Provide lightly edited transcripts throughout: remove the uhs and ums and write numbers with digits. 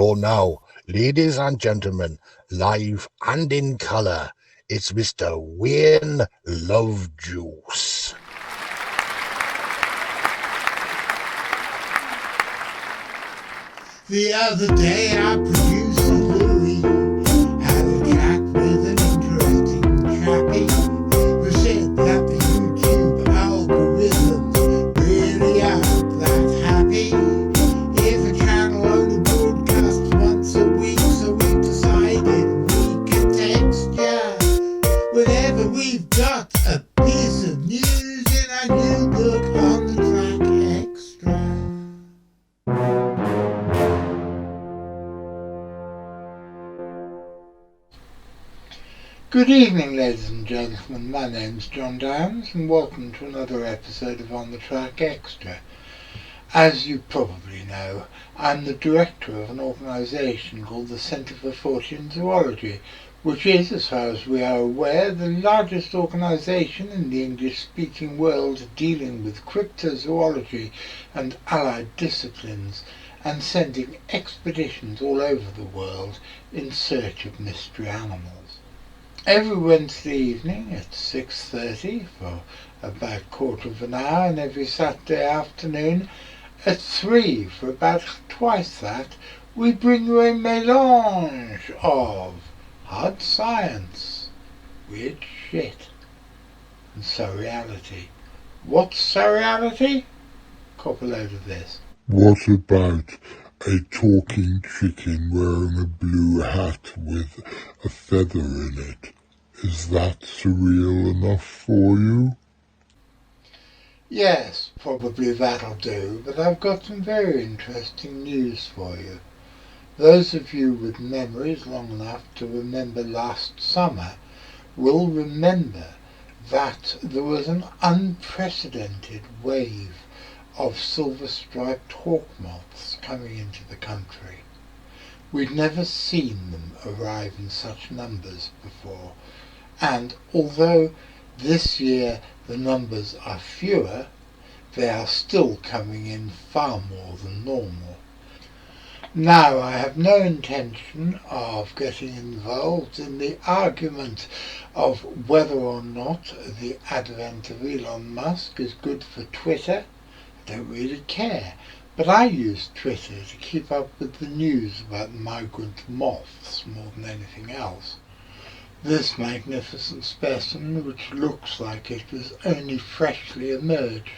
So now, ladies and gentlemen, live and in colour, it's Mr. Wayne Love Juice. The other day I produced a Louis, had a chat with an interesting chappie who said that the YouTube algorithms really aren't that happy. If a channel only broadcasts once a week, so we decided we could text ya whenever we've got a piece of news in our new book on the track extra. Good evening, ladies and gentlemen. My name's John Downs, and welcome to another episode of On the Track Extra. As you probably know, I'm the director of an organisation called the Centre for Fortean Zoology, which is, as far as we are aware, the largest organisation in the English-speaking world dealing with cryptozoology and allied disciplines, and sending expeditions all over the world in search of mystery animals. Every Wednesday evening at 6:30 for about a quarter of an hour, and every Saturday afternoon at 3 for about twice that, we bring you a melange of hard science, weird shit, and surreality. What's surreality? Cop a load of this. What about a talking chicken wearing a blue hat with a feather in it? Is that surreal enough for you? Yes, probably that'll do, but I've got some very interesting news for you. Those of you with memories long enough to remember last summer will remember that there was an unprecedented wave of silver-striped hawkmoths coming into the country. We'd never seen them arrive in such numbers before, and although this year the numbers are fewer, they are still coming in far more than normal. Now, I have no intention of getting involved in the argument of whether or not the advent of Elon Musk is good for Twitter. I don't really care, but I use Twitter to keep up with the news about migrant moths more than anything else. This magnificent specimen, which looks like it was only freshly emerged,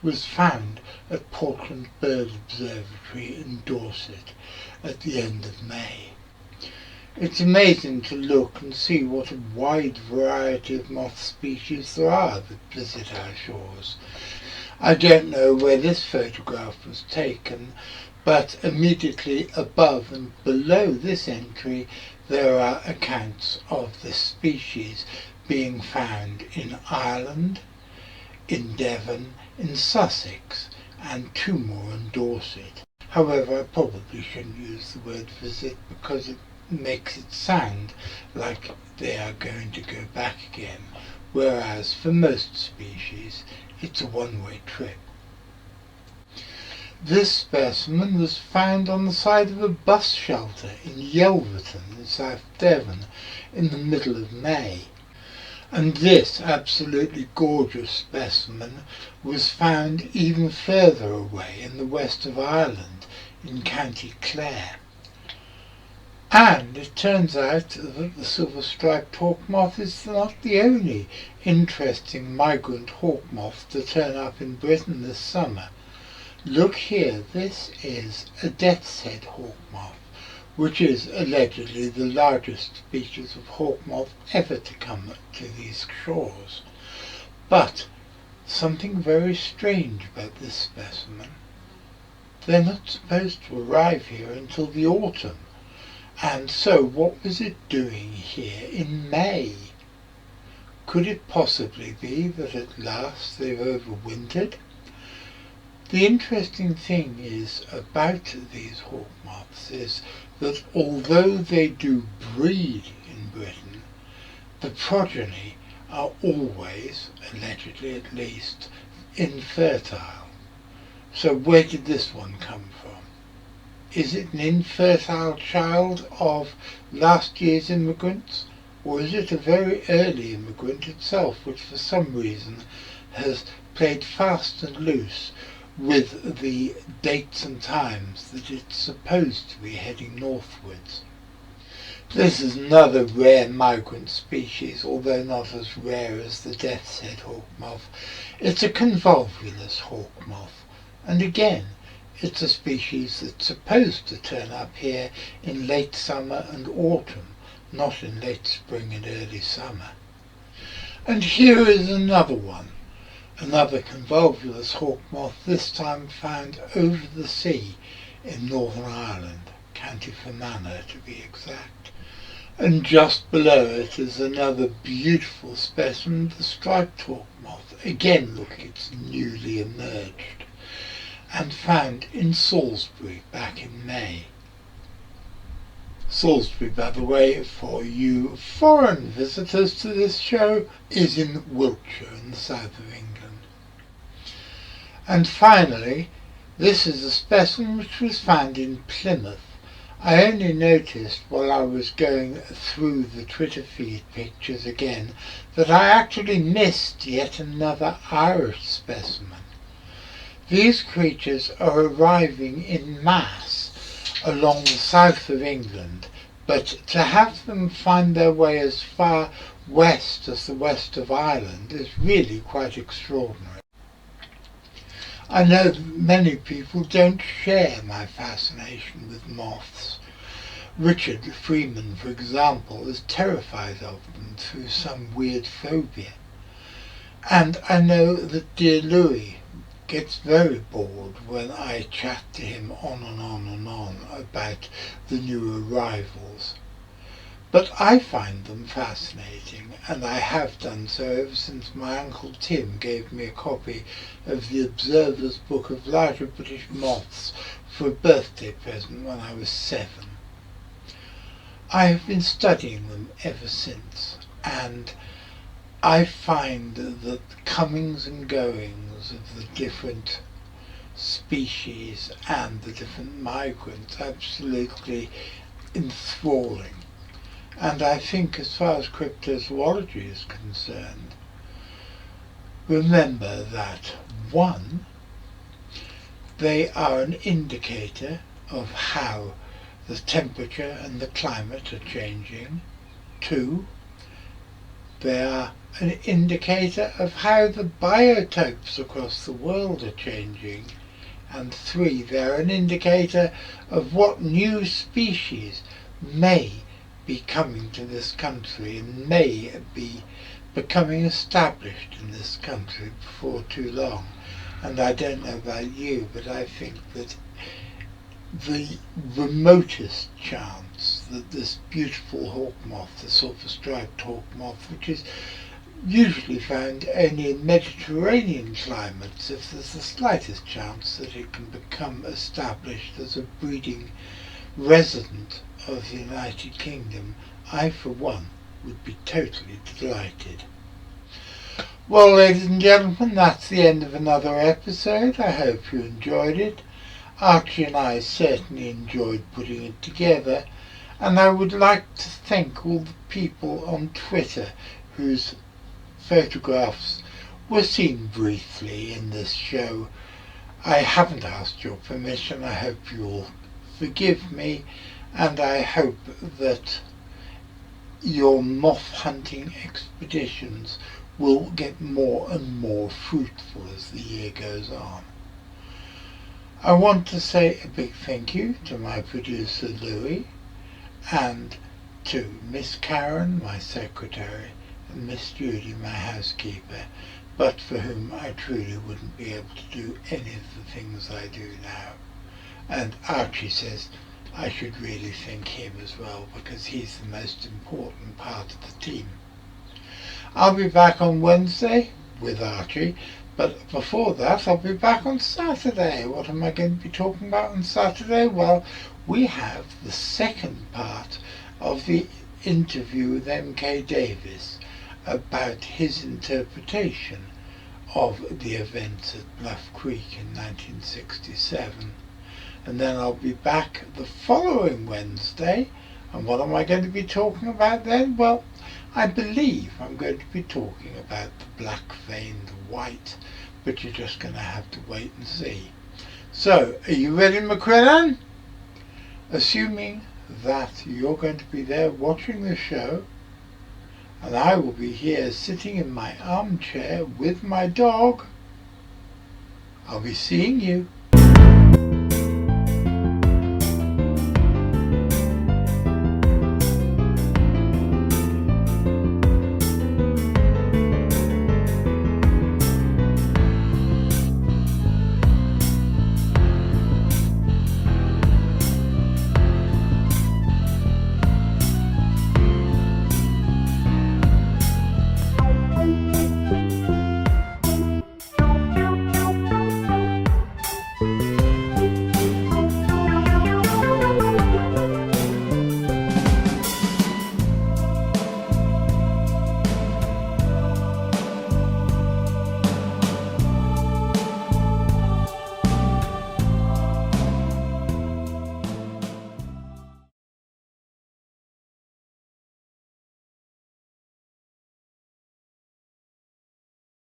was found at Portland Bird Observatory in Dorset at the end of May. It's amazing to look and see what a wide variety of moth species there are that visit our shores. I don't know where this photograph was taken, but immediately above and below this entry there are accounts of this species being found in Ireland, in Devon, in Sussex, and 2 more in Dorset. However, I probably shouldn't use the word visit because it makes it sound like they are going to go back again, whereas for most species it's a one-way trip. This specimen was found on the side of a bus shelter in Yelverton in South Devon in the middle of May. And this absolutely gorgeous specimen was found even further away in the west of Ireland in County Clare. And it turns out that the silver-striped hawkmoth is not the only interesting migrant hawkmoth to turn up in Britain this summer. Look here, this is a death's head hawkmoth, which is allegedly the largest species of hawkmoth ever to come to these shores. But something very strange about this specimen. They're not supposed to arrive here until the autumn, and so what was it doing here in May? Could it possibly be that at last they've overwintered? The interesting thing is about these hawkmoths is that although they do breed in Britain, the progeny are always, allegedly at least, infertile. So where did this one come from? Is it an infertile child of last year's immigrants? Or is it a very early immigrant itself, which for some reason has played fast and loose with the dates and times that it's supposed to be heading northwards? This is another rare migrant species, although not as rare as the death's head hawk moth. It's a convolvulus hawk moth, and again, it's a species that's supposed to turn up here in late summer and autumn, not in late spring and early summer. And here is another one, another convolvulus hawk moth, this time found over the sea in Northern Ireland, County Fermanagh to be exact. And just below it is another beautiful specimen, the striped hawk moth, again looking it's newly emerged, and found in Salisbury back in May. Salisbury, by the way, for you foreign visitors to this show, is in Wiltshire in the south of England. And finally, this is a specimen which was found in Plymouth. I only noticed while I was going through the Twitter feed pictures again that I actually missed yet another Irish specimen. These creatures are arriving in mass along the south of England, but to have them find their way as far west as the west of Ireland is really quite extraordinary. I know that many people don't share my fascination with moths. Richard Freeman, for example, is terrified of them through some weird phobia. And I know that dear Louis gets very bored when I chat to him on and on and on about the new arrivals. But I find them fascinating, and I have done so ever since my Uncle Tim gave me a copy of the Observer's Book of Larger British Moths for a birthday present when I was 7. I have been studying them ever since, and I find that the comings and goings of the different species and the different migrants absolutely enthralling. And I think as far as cryptozoology is concerned, remember that 1, they are an indicator of how the temperature and the climate are changing. 2, they are an indicator of how the biotopes across the world are changing. And 3, they are an indicator of what new species may be coming to this country and may be becoming established in this country before too long. And I don't know about you, but I think that the remotest chance that this beautiful hawk moth, the silver-striped hawk moth, which is usually found only in Mediterranean climates, if there's the slightest chance that it can become established as a breeding resident of the United Kingdom, I for one would be totally delighted. Well, ladies and gentlemen, that's the end of another episode. I hope you enjoyed it. Archie and I certainly enjoyed putting it together, and I would like to thank all the people on Twitter whose photographs were seen briefly in this show. I haven't asked your permission. I hope you'll forgive me, and I hope that your moth hunting expeditions will get more and more fruitful as the year goes on. I want to say a big thank you to my producer Louis, and to Miss Karen, my secretary, and Miss Judy, my housekeeper, but for whom I truly wouldn't be able to do any of the things I do now. And Archie says I should really thank him as well, because he's the most important part of the team. I'll be back on Wednesday with Archie, but before that I'll be back on Saturday. What am I going to be talking about on Saturday? Well, we have the second part of the interview with M.K. Davis about his interpretation of the events at Bluff Creek in 1967. and then I'll be back the following Wednesday. And what am I going to be talking about then? Well, I believe I'm going to be talking about the black-veined white, but you're just going to have to wait and see. So, are you ready, McQuillan? Assuming that you're going to be there watching the show, and I will be here sitting in my armchair with my dog, I'll be seeing you.